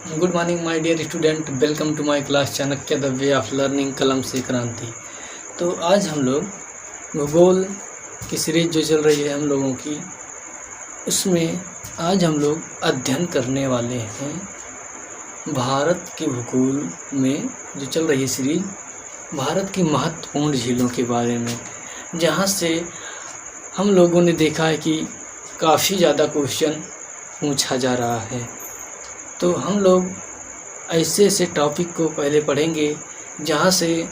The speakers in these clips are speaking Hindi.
Good morning my dear student, welcome to my class Chanakya the way of learning कलम से क्रांति। तो आज हम लोग भूगोल की सीरीज जो चल रही है हम लोगों की, उसमें आज हम लोग अध्ययन करने वाले हैं भारत के भूगोल में जो चल रही है सीरीज, भारत की महत्वपूर्ण झीलों के बारे में, जहाँ से हम लोगों ने देखा है कि काफ़ी ज़्यादा क्वेश्चन पूछा जा रहा है। तो हम लोग ऐसे ऐसे टॉपिक को पहले पढ़ेंगे जहाँ से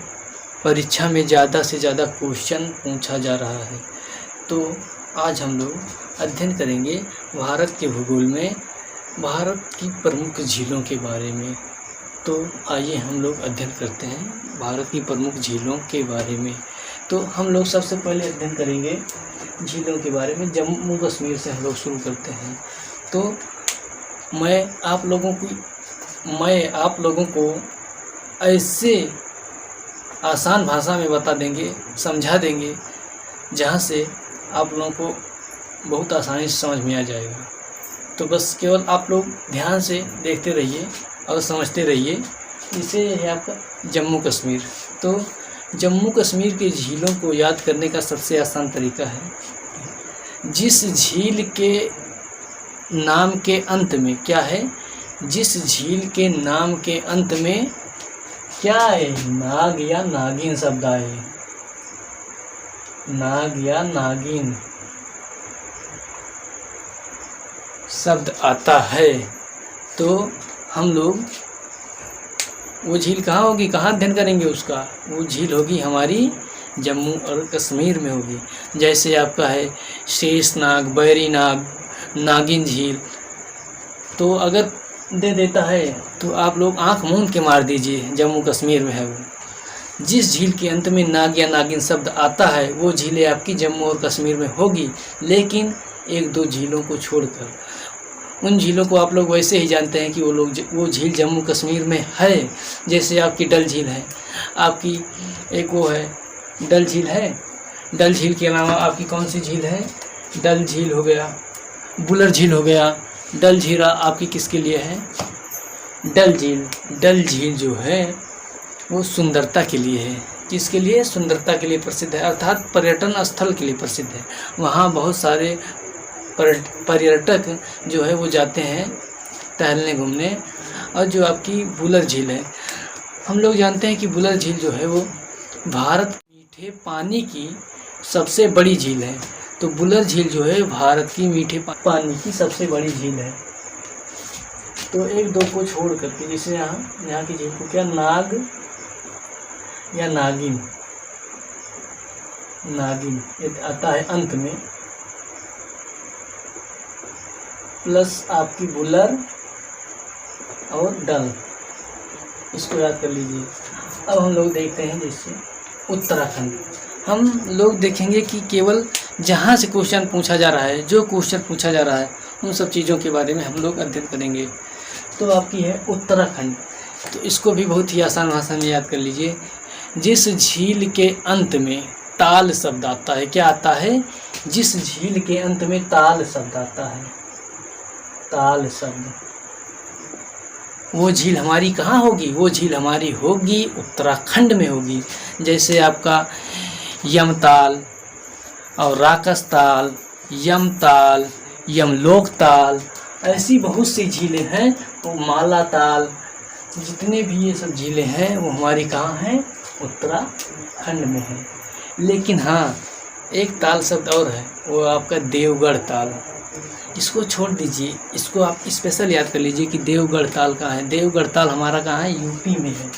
परीक्षा में ज़्यादा से ज़्यादा क्वेश्चन पूछा जा रहा है। तो आज हम लोग अध्ययन करेंगे भारत के भूगोल में भारत की प्रमुख झीलों के बारे में। तो आइए हम लोग अध्ययन करते हैं भारत की प्रमुख झीलों के बारे में। तो हम लोग सबसे पहले अध्ययन करेंगे झीलों के बारे में। जम्मू कश्मीर से हम लोग शुरू करते हैं। तो मैं आप लोगों को ऐसे आसान भाषा में बता देंगे, समझा देंगे, जहाँ से आप लोगों को बहुत आसानी से समझ में आ जाएगा। तो बस केवल आप लोग ध्यान से देखते रहिए और समझते रहिए। इसे है आपका जम्मू कश्मीर। तो जम्मू कश्मीर के झीलों को याद करने का सबसे आसान तरीका है, जिस झील के नाम के अंत में क्या है, जिस झील के नाम के अंत में क्या है, नाग या नागिन शब्द आए, नाग या नागिन शब्द आता है, तो हम लोग वो झील कहाँ होगी, कहाँ अध्ययन करेंगे उसका। वो झील होगी हमारी जम्मू और कश्मीर में होगी। जैसे आपका है शेषनाग, बैरीनाग, नागिन झील। तो अगर दे देता है तो आप लोग आंख मूंद के मार दीजिए, जम्मू कश्मीर में है वो। जिस झील के अंत में नाग या नागिन शब्द आता है वो झीलें आपकी जम्मू और कश्मीर में होगी, लेकिन एक दो झीलों को छोड़कर। उन झीलों को आप लोग वैसे ही जानते हैं कि वो झील जम्मू कश्मीर में है। जैसे आपकी डल झील है, आपकी एक वो है डल झील है। डल झील के अलावा आपकी कौन सी झील है, डल झील हो गया, बुलर झील हो गया। डल झील आपकी किसके लिए है, डल झील। डल झील जो है वो सुंदरता के लिए है। किसके लिए, सुंदरता के लिए प्रसिद्ध है, अर्थात पर्यटन स्थल के लिए प्रसिद्ध है। वहाँ बहुत सारे पर्यटक जो है वो जाते हैं टहलने घूमने। और जो आपकी बुलर झील है, हम लोग जानते हैं कि बुलर झील जो है वो भारत मीठे पानी की सबसे बड़ी झील है। तो बुलर झील जो है भारत की मीठे पानी की सबसे बड़ी झील है। तो एक दो को छोड़ करके, जैसे यहाँ की झील को क्या, नाग या नागिन, नागिन ये आता है अंत में, प्लस आपकी बुलर और डल, इसको याद कर लीजिए। अब हम लोग देखते हैं जैसे उत्तराखंड। हम लोग देखेंगे कि केवल जहाँ से क्वेश्चन पूछा जा रहा है, जो क्वेश्चन पूछा जा रहा है, उन सब चीज़ों के बारे में हम लोग अध्ययन करेंगे। तो आपकी है उत्तराखंड। तो इसको भी बहुत ही आसान भाषा में याद कर लीजिए। जिस झील के अंत में ताल शब्द आता है, क्या आता है, जिस झील के अंत में ताल शब्द आता है, ताल शब्द, वो झील हमारी कहाँ होगी, वो झील हमारी होगी उत्तराखंड में होगी। जैसे आपका यमताल और राकसताल, यमताल, यमलोक ताल, ऐसी बहुत सी झीलें हैं। वो मालाताल, जितने भी ये सब झीलें हैं वो हमारी कहाँ हैं, उत्तराखंड में है। लेकिन हाँ, एक ताल शब्द और है, वो आपका देवगढ़ ताल। इसको छोड़ दीजिए, इसको आप स्पेशल याद कर लीजिए कि देवगढ़ ताल कहाँ है। देवगढ़ ताल हमारा कहाँ है, यूपी में है।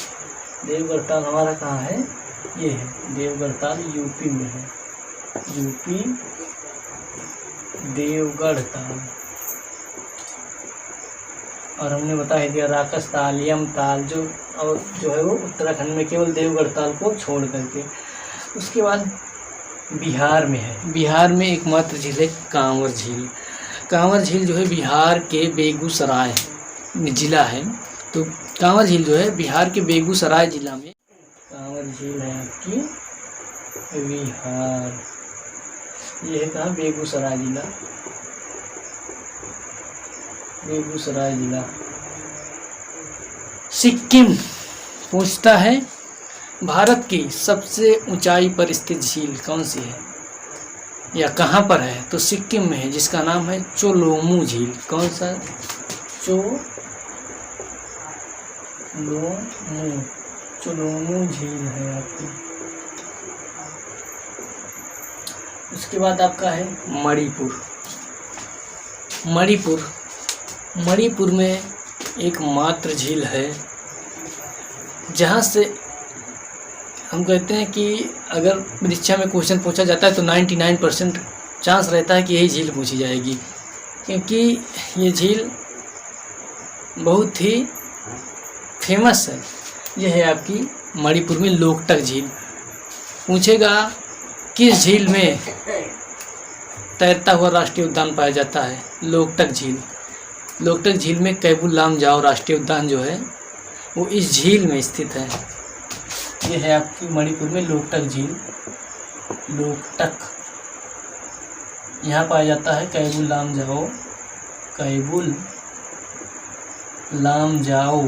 देवगढ़ ताल हमारा कहाँ है, ये है देवगढ़ ताल, यूपी में है। यूपी देवगढ़ ताल। और हमने बता ही दिया राकस ताल, यम ताल जो है वो उत्तराखंड में, केवल देवगढ़ ताल को छोड़ करके। उसके बाद बिहार में है। बिहार में एकमात्र झील है कांवर झील। कांवर झील जो है बिहार के बेगूसराय जिला है। तो कांवर झील जो है बिहार के बेगूसराय जिला में, कांवर झील है आपकी बिहार, ये है कहाँ, बेगूसराय जिला, बेगूसराय जिला। सिक्किम पूछता है भारत की सबसे ऊंचाई पर स्थित झील कौन सी है या कहाँ पर है? तो सिक्किम में है, जिसका नाम है चोलोमू झील। कौन सा? चोलोमू झील है आपकी। उसके बाद आपका है मणिपुर। मणिपुर में एक मात्र झील है जहाँ से हम कहते हैं कि अगर परीक्षा में क्वेश्चन पूछा जाता है तो 99% चांस रहता है कि यही झील पूछी जाएगी, क्योंकि ये झील बहुत ही फेमस है। यह है आपकी मणिपुर में लोकटक झील। पूछेगा किस झील में तैरता हुआ राष्ट्रीय उद्यान पाया जाता है? लोकटक झील। लोकटक झील में कैबुल लामजाओ राष्ट्रीय उद्यान जो है वो इस झील में स्थित है। यह है आपकी मणिपुर में लोकटक झील। लोकटक यहाँ पाया जाता है। कैबुल लामजाओ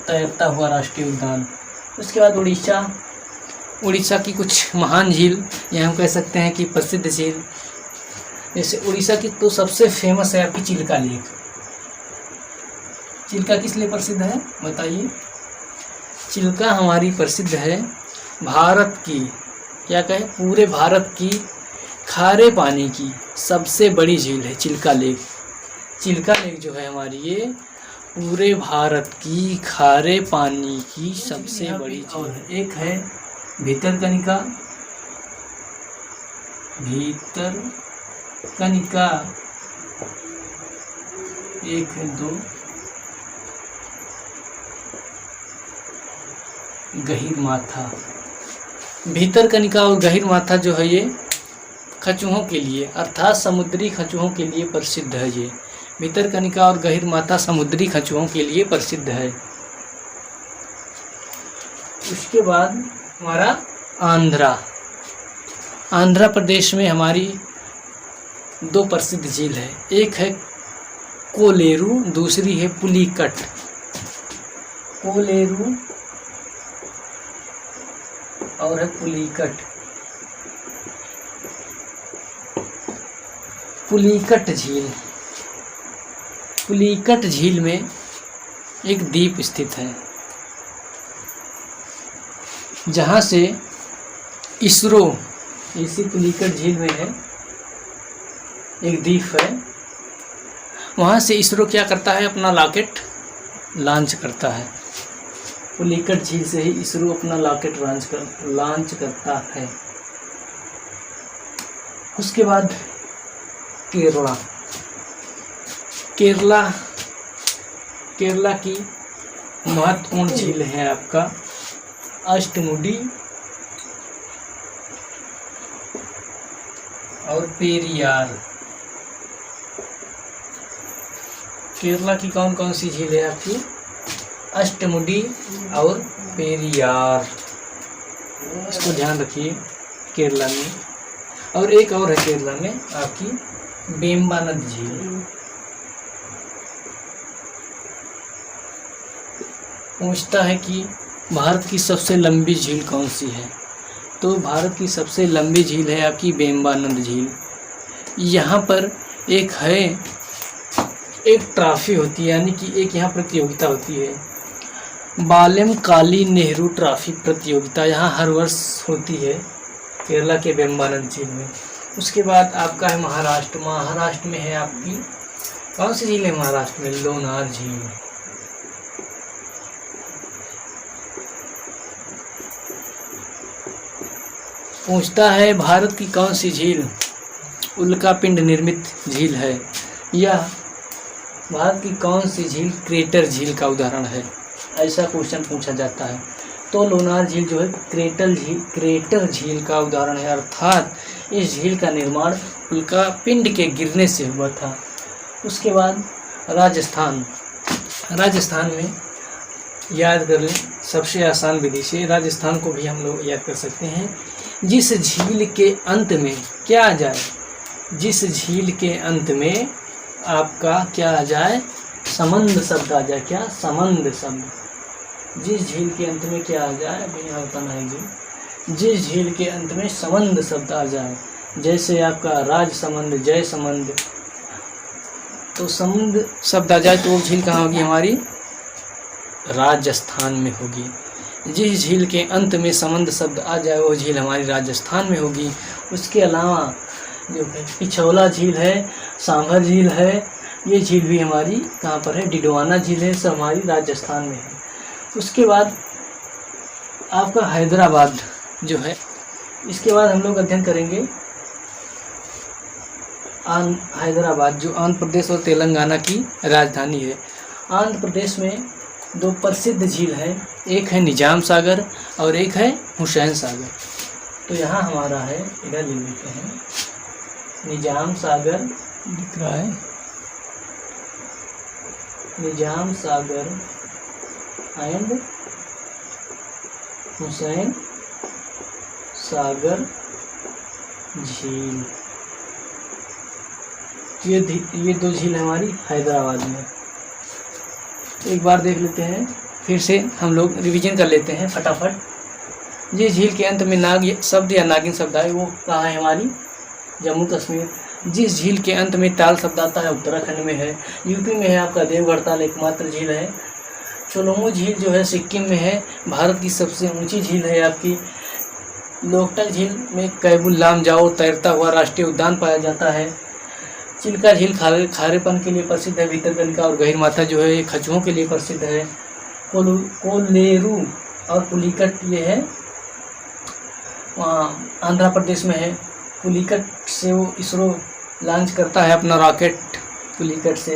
तैरता हुआ राष्ट्रीय उद्यान। उसके बाद उड़ीसा की कुछ महान झील, या हम कह सकते हैं कि प्रसिद्ध झील। जैसे उड़ीसा की तो सबसे फेमस है आपकी चिल्का लेक। चिल्का किस लिए प्रसिद्ध है बताइए? चिल्का हमारी प्रसिद्ध है भारत की, क्या कहें, पूरे भारत की खारे पानी की सबसे बड़ी झील है चिल्का लेक। चिल्का लेक जो है हमारी, ये पूरे भारत की खारे पानी की सबसे बड़ी झील है। एक है भितरकनिका, एक है 2 गहीरमाथा। भितरकनिका और गहीरमाथा जो है ये कछुओं के लिए, अर्थात समुद्री कछुओं के लिए प्रसिद्ध है। ये भितरकनिका और गहीरमाथा समुद्री कछुओं के लिए प्रसिद्ध है। उसके बाद हमारा आंध्रा प्रदेश में हमारी 2 प्रसिद्ध झील है। एक है कोलेरू, दूसरी है पुलिकट। कोलेरू और है पुलिकट। पुलिकट झील में एक द्वीप स्थित है जहाँ से इसरो, इसी पुलिकट झील में है एक द्वीप है, वहाँ से इसरो क्या करता है, अपना रॉकेट लॉन्च करता है। पुलिकट झील से ही इसरो अपना रॉकेट लॉन्च करता है। उसके बाद केरला की महत्वपूर्ण झील है आपका अष्टमुडी और पेरियार। केरला की कौन कौन सी झील है आपकी? अष्टमुडी और पेरियार, इसको ध्यान रखिए केरला में। और एक और है केरला में आपकी वेम्बानद झील। पूछता है कि भारत की सबसे लंबी झील कौन सी है? तो भारत की सबसे लंबी झील है आपकी वेम्बानद झील। यहाँ पर एक ट्रॉफी होती है, यानी कि एक यहाँ प्रतियोगिता होती है, बालेम काली नेहरू ट्रॉफी प्रतियोगिता। यहाँ हर वर्ष होती है केरला के वेम्बानद झील में। उसके बाद आपका है महाराष्ट्र में है आपकी कौन सी झील है? महाराष्ट्र में लोनार झील। पूछता है भारत की कौन सी झील उल्कापिंड निर्मित झील है, या भारत की कौन सी झील क्रेटर झील का उदाहरण है? ऐसा क्वेश्चन पूछा जाता है। तो लोनार झील जो है क्रेटर झील का उदाहरण है, अर्थात इस झील का निर्माण उल्कापिंड के गिरने से हुआ था। उसके बाद राजस्थान में याद कर लें सबसे आसान विधि से, राजस्थान को भी हम लोग याद कर सकते हैं। जिस झील के अंत में क्या आ जाए, जिस झील के अंत में आपका क्या आ जाए, समंद शब्द आ जाए। क्या? समंद शब्द। जिस झील के अंत में क्या आ जाए, अभी यहाँ बताना है जी। जिस झील के अंत में समंद शब्द आ जाए, जैसे आपका राजसमंद, जयसमंद, तो समंद शब्द आ जाए तो वो झील कहाँ होगी? हमारी राजस्थान में होगी। जिस झील के अंत में समंद शब्द आ जाए वो झील हमारी राजस्थान में होगी। उसके अलावा जो है पिछौला झील है, सांभर झील है, ये झील भी हमारी कहाँ पर है? डिडवाना झील है, सब हमारी राजस्थान में है। उसके बाद आपका हैदराबाद जो है, इसके बाद हम लोग अध्ययन करेंगे हैदराबाद, जो आंध्र प्रदेश और तेलंगाना की राजधानी है। आंध्र प्रदेश में दो प्रसिद्ध झील हैं, एक है निजाम सागर और एक है हुसैन सागर। तो यहाँ हमारा है, इधर लिख लेते हैं, निजाम सागर दिख रहा है, निजाम सागर एंड हुसैन सागर झील। ये दो झील हमारी हैदराबाद में। एक बार देख लेते हैं, फिर से हम लोग रिवीजन कर लेते हैं फटाफट। जिस झील के अंत में नाग शब्द या नागिन शब्द आए वो कहाँ है? हमारी जम्मू कश्मीर। जिस झील के अंत में ताल शब्द आता है उत्तराखंड में है। यूपी में है आपका देवगढ़ ताल एकमात्र झील है। चोलोमो झील जो है सिक्किम में है। भारत की सबसे ऊंची झील है आपकी। लोकटक झील में कैबुल लामजाओ तैरता हुआ राष्ट्रीय उद्यान पाया जाता है। चिल्का झील खारेपन के लिए प्रसिद्ध है। भीतरकनिका और गहीर माथा जो है ये कछुओं के लिए प्रसिद्ध है। कोलेरू और पुलिकट ये है वहाँ आंध्र प्रदेश में है। पुलिकट से वो इसरो लॉन्च करता है अपना रॉकेट। पुलिकट से,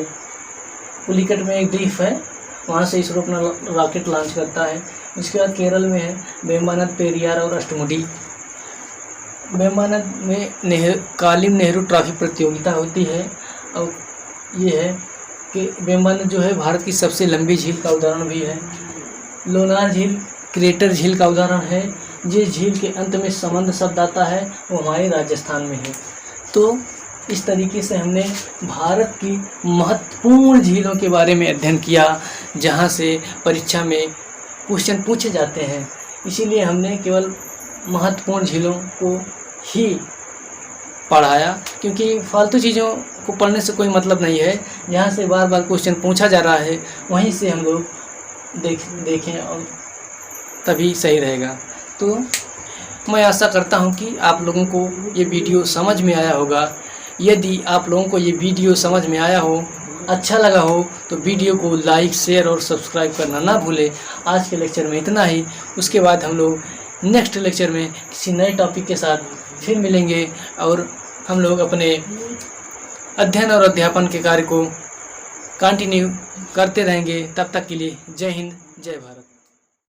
पुलिकट में एक द्वीप है, वहाँ से इसरो अपना रॉकेट लॉन्च करता है। इसके बाद केरल में है वेम्बनाड, पेरियार और अष्टमुडी। वेम्बनाड में कालिम नेहरू ट्रॉफी प्रतियोगिता होती है। और ये है कि वेम्बनाड जो है भारत की सबसे लंबी झील का उदाहरण भी है। लोनार झील क्रेटर झील का उदाहरण है। जिस झील के अंत में समंद शब्द आता है वो हमारे राजस्थान में है। तो इस तरीके से हमने भारत की महत्वपूर्ण झीलों के बारे में अध्ययन किया, जहाँ से परीक्षा में क्वेश्चन पूछे जाते हैं। इसीलिए हमने केवल महत्वपूर्ण झीलों को ही पढ़ाया, क्योंकि फालतू चीज़ों को पढ़ने से कोई मतलब नहीं है। जहाँ से बार बार क्वेश्चन पूछा जा रहा है वहीं से हम लोग देखें और तभी सही रहेगा। तो मैं आशा करता हूँ कि आप लोगों को ये वीडियो समझ में आया होगा। यदि आप लोगों को ये वीडियो समझ में आया हो, अच्छा लगा हो, तो वीडियो को लाइक, शेयर और सब्सक्राइब करना ना भूलें। आज के लेक्चर में इतना ही। उसके बाद हम लोग नेक्स्ट लेक्चर में किसी नए टॉपिक के साथ फिर मिलेंगे और हम लोग अपने अध्ययन और अध्यापन के कार्य को कंटिन्यू करते रहेंगे। तब तक के लिए जय हिंद, जय भारत।